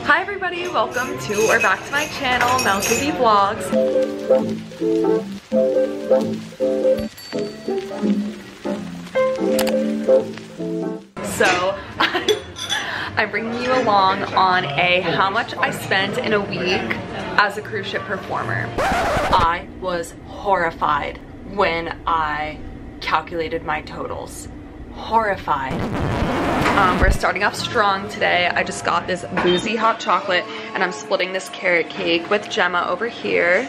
Hi everybody, welcome to or back to my channel, Mel TV Vlogs. So, I'm bringing you along on a how much I spent in a week as a cruise ship performer. I was horrified when I calculated my totals. Horrified. We're starting off strong today. I just got this boozy hot chocolate and I'm splitting this carrot cake with Gemma over here.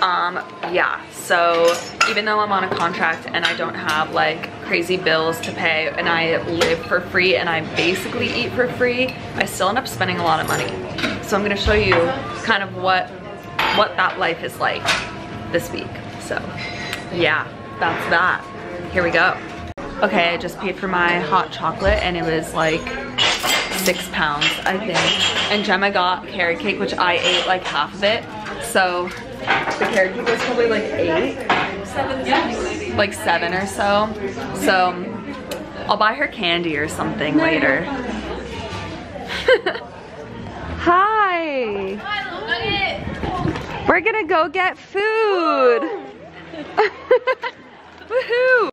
Yeah, so even though I'm on a contract and I don't have like crazy bills to pay and I live for free and I basically eat for free, I still end up spending a lot of money. So I'm gonna show you kind of what that life is like this week. So yeah, that's that. Here we go. Okay, I just paid for my hot chocolate and it was like £6, I think. And Gemma got carrot cake, which I ate like half of it. So the carrot cake was probably like 8, 7, like 7 or so. So I'll buy her candy or something later. Hi. We're gonna go get food. Woohoo.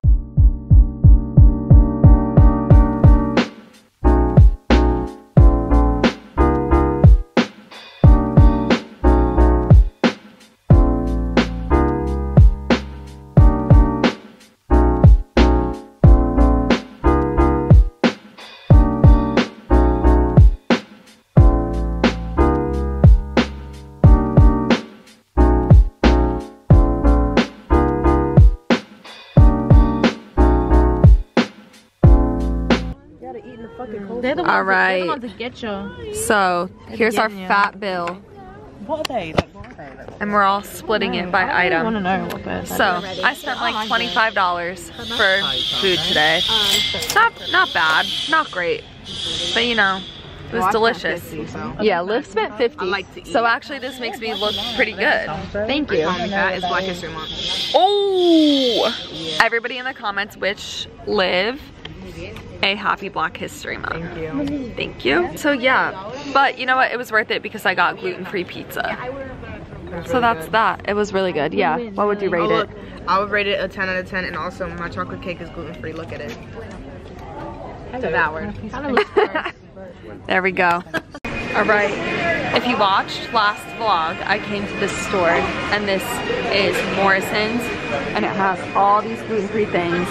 All right, so here's our fat bill. What are they? And we're all splitting it by item. I want to know what they're. So I spent like $25 for food today. Not bad, not great, but you know, it was delicious. 50, so. Yeah, Liv spent 50. I like to eat. So actually this makes me look pretty good. Thank you. It's Black History Month. Oh! Yeah. Everybody in the comments wish Liv a happy Black History Month. Thank you. Thank you. So yeah, but you know what? It was worth it because I got gluten-free pizza. So that's that. It was really good. Yeah. What would you rate it? I would rate it a 10 out of 10, and also my chocolate cake is gluten-free. Look at it. Devoured. There we go. All right. If you watched last vlog, I came to this store, and this is Morrison's, and it has all these gluten-free things.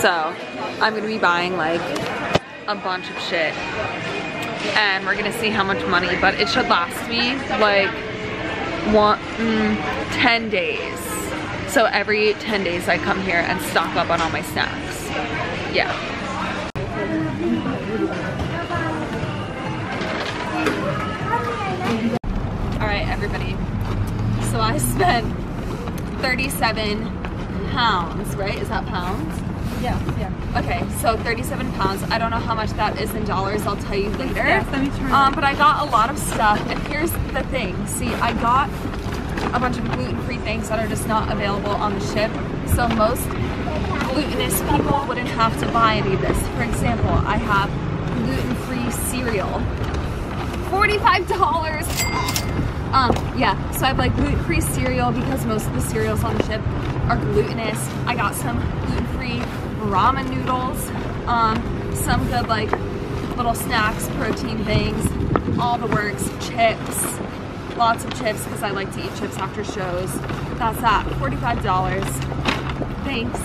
So I'm gonna be buying like a bunch of shit, and we're gonna see how much money, but it should last me like 10 days. So every 10 days I come here and stock up on all my snacks. Yeah. All right, everybody. So I spent 37 pounds, right? Is that pounds? Yeah. Okay, so 37 pounds. I don't know how much that is in dollars. I'll tell you later. Yes, let me turn but I got a lot of stuff, and here's the thing. See, I got a bunch of gluten-free things that are just not available on the ship. So most glutinous people wouldn't have to buy any of this. For example, I have gluten-free cereal. $45. Yeah, so I have like gluten-free cereal because most of the cereals on the ship are glutinous. I got some gluten-free ramen noodles, some good like little snacks, protein things, all the works, chips, lots of chips because I like to eat chips after shows. That's that, $45. Thanks.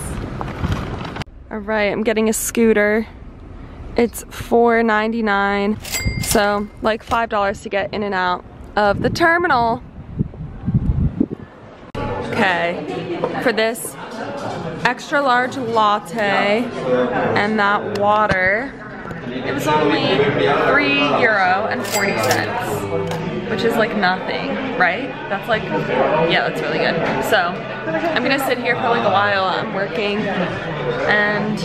All right, I'm getting a scooter. It's $4.99, so like $5 to get in and out of the terminal. Okay, for this extra large latte and that water, it was only €3.40, which is like nothing, right? That's like, yeah, that's really good. So I'm gonna sit here for like a while. I'm working, and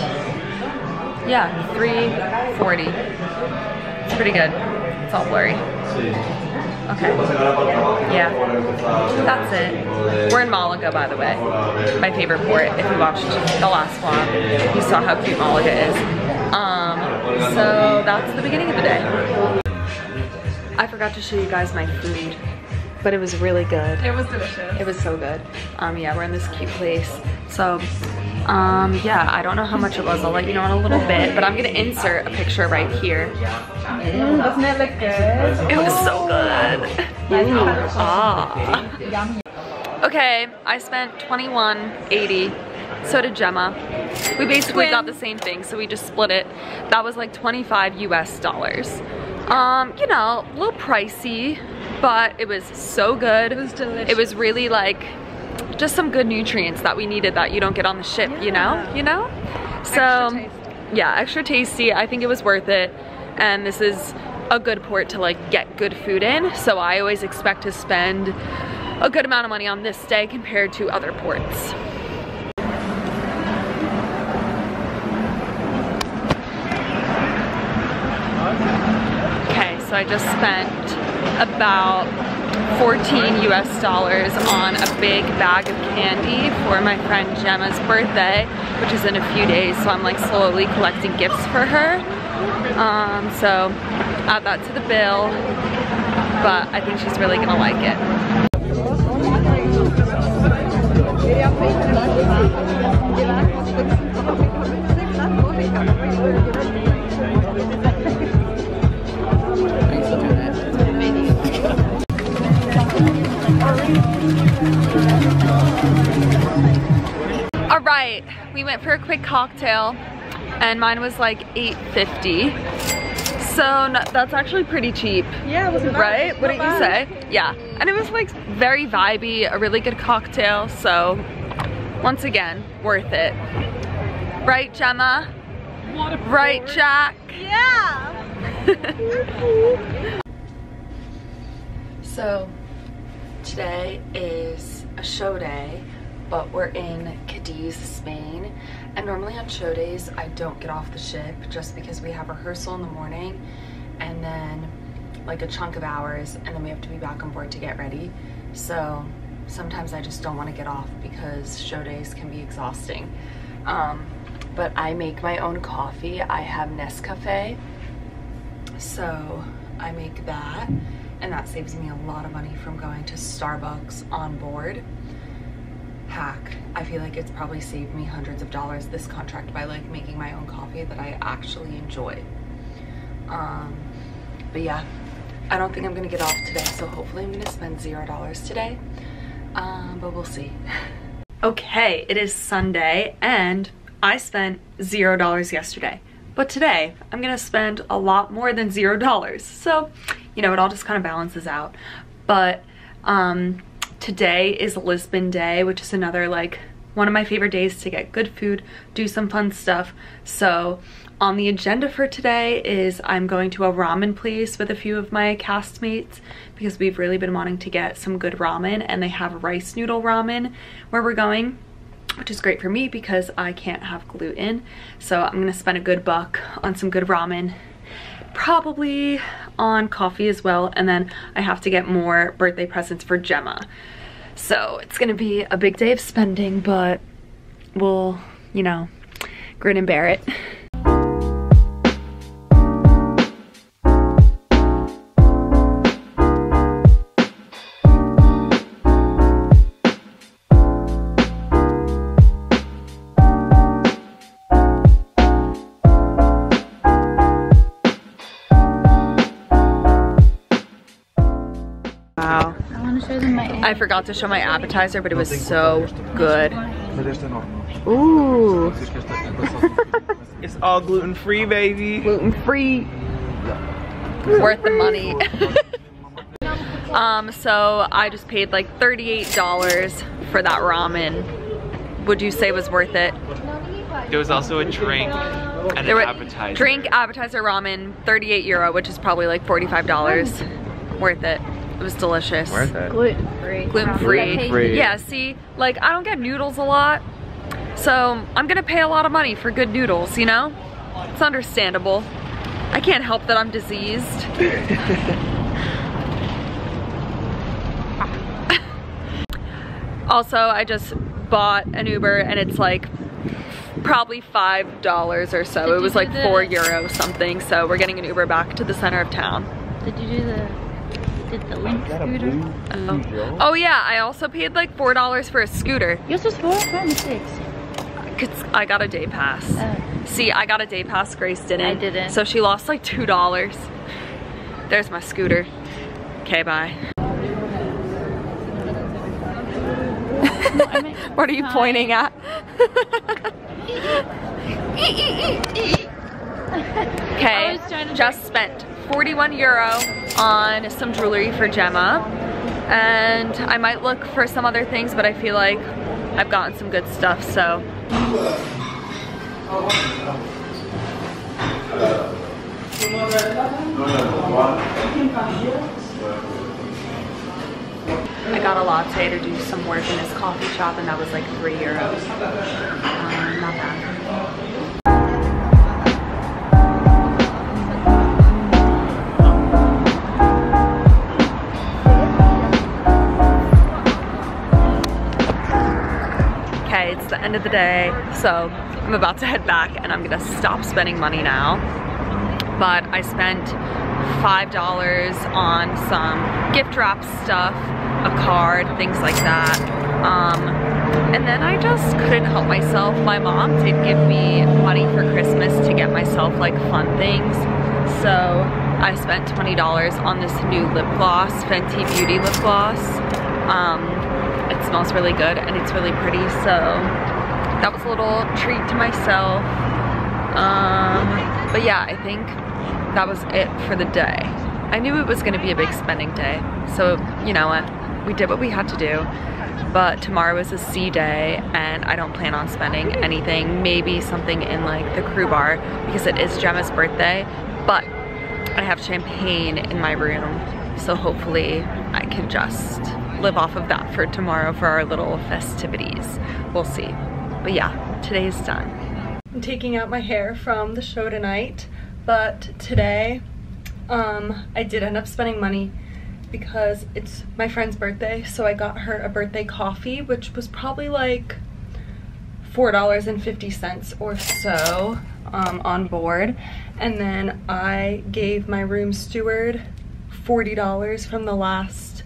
yeah, $3.40. It's pretty good. It's all blurry. Okay. Yeah. That's it. We're in Malaga, by the way. My favorite port. If you watched the last vlog, you saw how cute Malaga is. So that's the beginning of the day. I forgot to show you guys my food, but it was really good. It was delicious. It was so good. Yeah, we're in this cute place. So, yeah, I don't know how much it was. I'll let you know in a little bit, but I'm gonna insert a picture right here. Doesn't it look good? It was so good. Okay, I spent $21.80. So did Gemma. We basically got the same thing, so we just split it. That was like $25 US. You know, a little pricey, but it was so good. It was delicious. It was really like just some good nutrients that we needed that you don't get on the ship, you know? So yeah, extra tasty. I think it was worth it. And this is a good port to like get good food in. So I always expect to spend a good amount of money on this day compared to other ports. So I just spent about $14 US on a big bag of candy for my friend Gemma's birthday, which is in a few days. So I'm like slowly collecting gifts for her. So add that to the bill, but I think she's really gonna like it. All right, we went for a quick cocktail and mine was like $8.50. So that's actually pretty cheap. Yeah, it wasn't bad. Right? What did you say? Yeah, and it was like very vibey, a really good cocktail. So once again, worth it. Right, Gemma? Right, Jack? Yeah. So today is a show day, but we're in Cadiz, Spain, and normally on show days I don't get off the ship just because we have rehearsal in the morning and then like a chunk of hours, and then we have to be back on board to get ready. So sometimes I just don't want to get off because show days can be exhausting. But I make my own coffee. I have Nescafe, so I make that, and that saves me a lot of money from going to Starbucks on board. Hack. I feel like it's probably saved me hundreds of dollars this contract by like making my own coffee that I actually enjoy. But yeah, I don't think I'm gonna get off today, so hopefully I'm gonna spend $0 today, but we'll see. Okay, it is Sunday and I spent $0 yesterday, but today I'm gonna spend a lot more than $0. So, you know, it all just kind of balances out. But today is Lisbon Day, which is another like one of my favorite days to get good food, do some fun stuff. So on the agenda for today is I'm going to a ramen place with a few of my castmates because we've really been wanting to get some good ramen, and they have rice noodle ramen where we're going, which is great for me because I can't have gluten. So I'm gonna spend a good buck on some good ramen, probably on coffee as well, and then I have to get more birthday presents for Gemma. So it's gonna be a big day of spending, but we'll, you know, grin and bear it. Wow. I want to show them my I forgot to show my appetizer, but it was so good. Ooh. It's all gluten-free, baby. Gluten-free. Worth the money. So I just paid like $38 for that ramen. Would you say it was worth it? There was also a drink and an appetizer. Drink, appetizer, ramen, €38, which is probably like $45. Worth it. It was delicious. Worth it. gluten-free. Gluten-free. Yeah, see, like I don't get noodles a lot, so I'm gonna pay a lot of money for good noodles, you know? It's understandable. I can't help that I'm diseased. Also, I just bought an Uber and it's like probably $5 or so. It was like €4 something, so we're getting an Uber back to the center of town. Did you do the Did the Link scooter. Oh yeah, I also paid like $4 for a scooter. Yours was 4? Mine was 6. I got a day pass. See, I got a day pass, Grace didn't. I didn't. So she lost like $2. There's my scooter. Okay, bye. What are you pointing at? Okay, just spent 41 euro on some jewelry for Gemma. And I might look for some other things, but I feel like I've gotten some good stuff, so. I got a latte to do some work in his coffee shop, and that was like 3 euros. Not bad. Okay, it's the end of the day, so I'm about to head back and I'm gonna stop spending money now. But I spent $5 on some gift wrap stuff, a card, things like that. And then I just couldn't help myself. My mom did give me money for Christmas to get myself like fun things. So I spent $20 on this new lip gloss, Fenty Beauty lip gloss. It smells really good and it's really pretty, so that was a little treat to myself. But yeah, I think that was it for the day. I knew it was gonna be a big spending day, so you know what? We did what we had to do, but tomorrow is a C day and I don't plan on spending anything, maybe something in like the crew bar because it is Gemma's birthday, but I have champagne in my room, so hopefully I can just live off of that for tomorrow for our little festivities. We'll see. But yeah, today's done. I'm taking out my hair from the show tonight, but today I did end up spending money because it's my friend's birthday, so I got her a birthday coffee, which was probably like $4.50 or so on board. And then I gave my room steward $40 from the last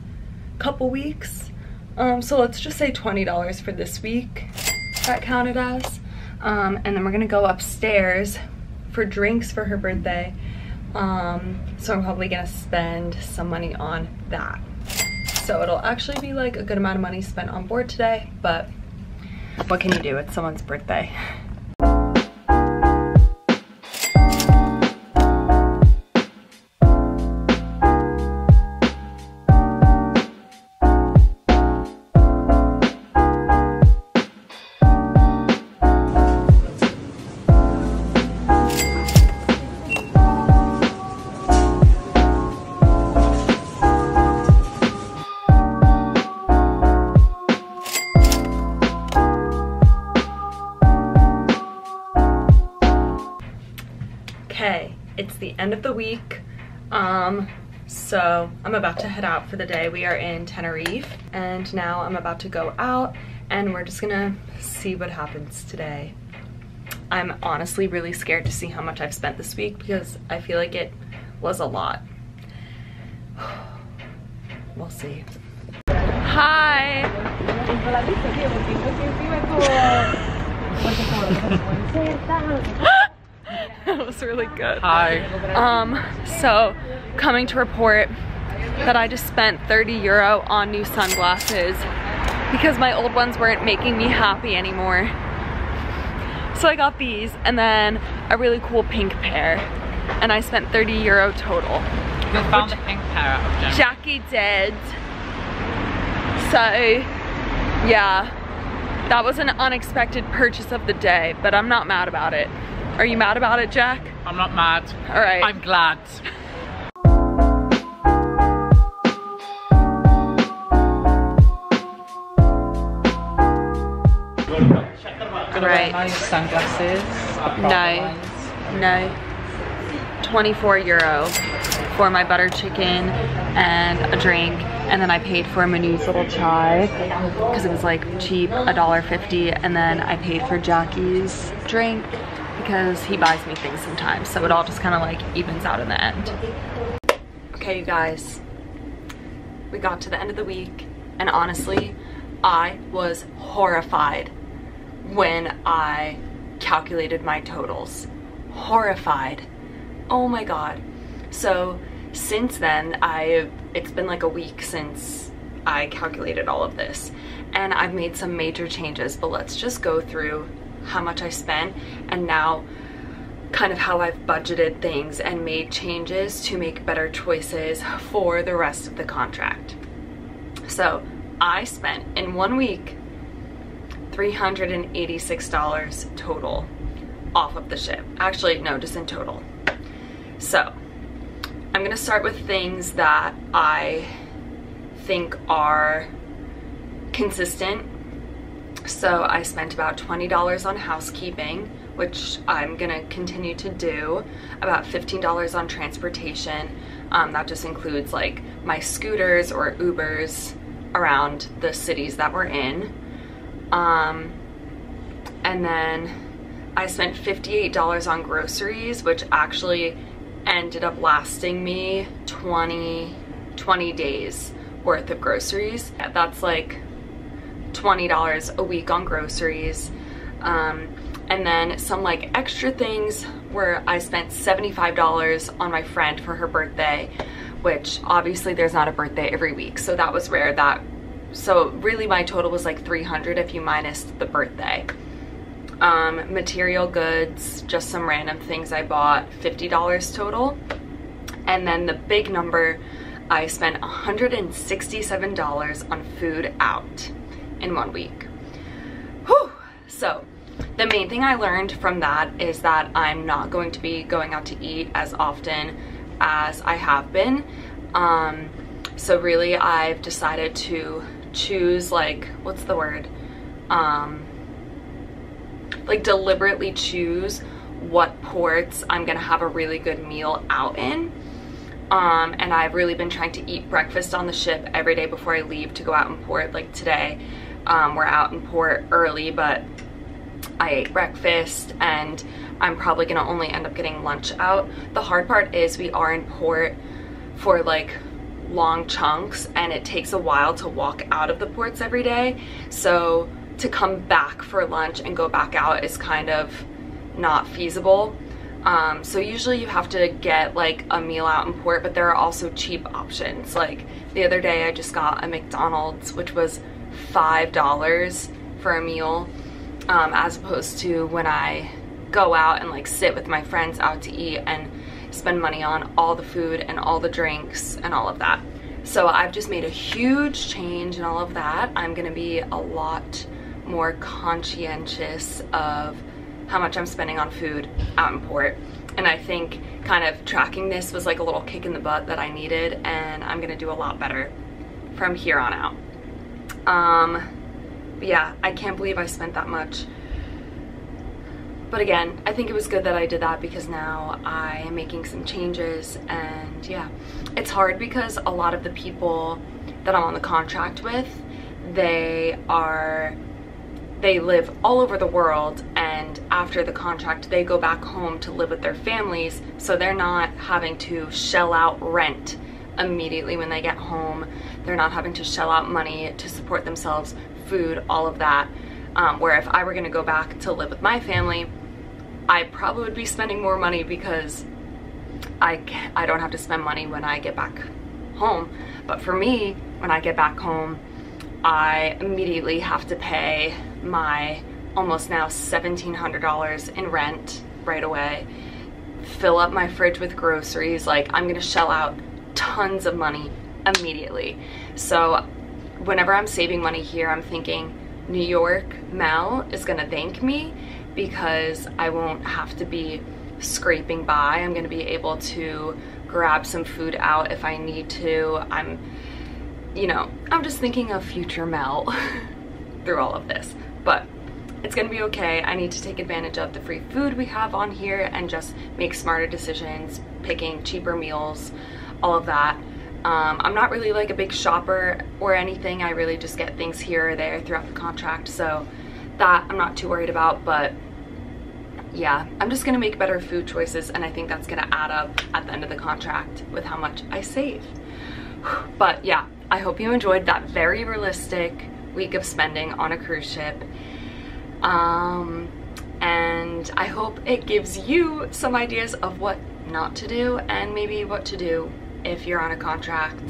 couple weeks. So let's just say $20 for this week that counted as. And then we're gonna go upstairs for drinks for her birthday. So I'm probably gonna spend some money on that. So it'll actually be like a good amount of money spent on board today, but what can you do? It's someone's birthday. Okay, it's the end of the week, so I'm about to head out for the day. We are in Tenerife, and now I'm about to go out, and we're just gonna see what happens today. I'm honestly really scared to see how much I've spent this week because I feel like it was a lot. We'll see. Hi! That was really good. Hi. So coming to report that I just spent 30 euro on new sunglasses because my old ones weren't making me happy anymore. So I got these and then a really cool pink pair, and I spent 30 euro total. You found the pink pair of Gemma. Jackie did. So yeah, that was an unexpected purchase of the day, but I'm not mad about it. Are you mad about it, Jack? I'm not mad. All right. I'm glad. Right. Nice sunglasses. No. 24 euro for my butter chicken and a drink, and then I paid for Manu's little chai because it was like cheap, $1.50, and then I paid for Jackie's drink because he buys me things sometimes, so it all just kind of like evens out in the end. Okay, you guys, we got to the end of the week, and honestly, I was horrified when I calculated my totals. Horrified. Oh my god. So since then, it's been like a week since I calculated all of this, and I've made some major changes, but let's just go through how much I spent and now kind of how I've budgeted things and made changes to make better choices for the rest of the contract. So I spent in 1 week $386 total off of the ship. Actually, no, just in total. So I'm gonna start with things that I think are consistent. So I spent about $20 on housekeeping, which I'm gonna continue to do, about $15 on transportation. That just includes like my scooters or Ubers around the cities that we're in. And then I spent $58 on groceries, which actually ended up lasting me 20 days worth of groceries. That's like $20 a week on groceries. And then some like extra things where I spent $75 on my friend for her birthday, which obviously there's not a birthday every week, so that was rare. So really my total was like $300 if you minused the birthday. Material goods, just some random things I bought, $50 total. And then the big number, I spent $167 on food out in 1 week. Whew. So the main thing I learned from that is that I'm not going to be going out to eat as often as I have been. So really I've decided to choose, like, what's the word? Like deliberately choose what ports I'm gonna have a really good meal out in. And I've really been trying to eat breakfast on the ship every day before I leave to go out in port. Like today, we're out in port early, but I ate breakfast and I'm probably gonna only end up getting lunch out. The hard part is we are in port for like long chunks and it takes a while to walk out of the ports every day. So to come back for lunch and go back out is kind of not feasible. So usually you have to get like a meal out in port, but there are also cheap options. Like the other day I just got a McDonald's, which was $5 for a meal, as opposed to when I go out and like sit with my friends out to eat and spend money on all the food and all the drinks and all of that. So I've just made a huge change in all of that. I'm gonna be a lot more conscientious of how much I'm spending on food out in port, and I think kind of tracking this was like a little kick in the butt that I needed, and I'm gonna do a lot better from here on out. But yeah, I can't believe I spent that much, but again, I think it was good that I did that because now I am making some changes. And yeah, it's hard because a lot of the people that I'm on the contract with, they live all over the world, and after the contract they go back home to live with their families, so they're not having to shell out rent immediately when they get home. They're not having to shell out money to support themselves, food, all of that. Where if I were gonna go back to live with my family, I probably would be spending more money because I don't have to spend money when I get back home. But for me, when I get back home, I immediately have to pay my almost now $1,700 in rent right away, fill up my fridge with groceries. Like, I'm gonna shell out tons of money immediately. So whenever I'm saving money here, I'm thinking New York Mel is gonna thank me because I won't have to be scraping by. I'm gonna be able to grab some food out if I need to. I'm just thinking of future Mel through all of this, but it's gonna be okay. I need to take advantage of the free food we have on here and just make smarter decisions, picking cheaper meals, all of that. I'm not really like a big shopper or anything. I really just get things here or there throughout the contract, so that I'm not too worried about. But yeah, I'm just gonna make better food choices, and I think that's gonna add up at the end of the contract with how much I save. But yeah, I hope you enjoyed that very realistic week of spending on a cruise ship. And I hope it gives you some ideas of what not to do and maybe what to do if you're on a contract,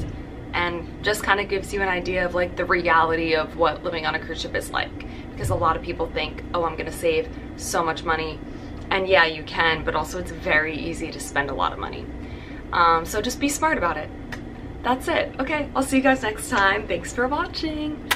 and just kind of gives you an idea of like the reality of what living on a cruise ship is like, because a lot of people think, oh, I'm gonna save so much money, and yeah, you can, but also it's very easy to spend a lot of money. So just be smart about it. That's it. Okay, I'll see you guys next time. Thanks for watching.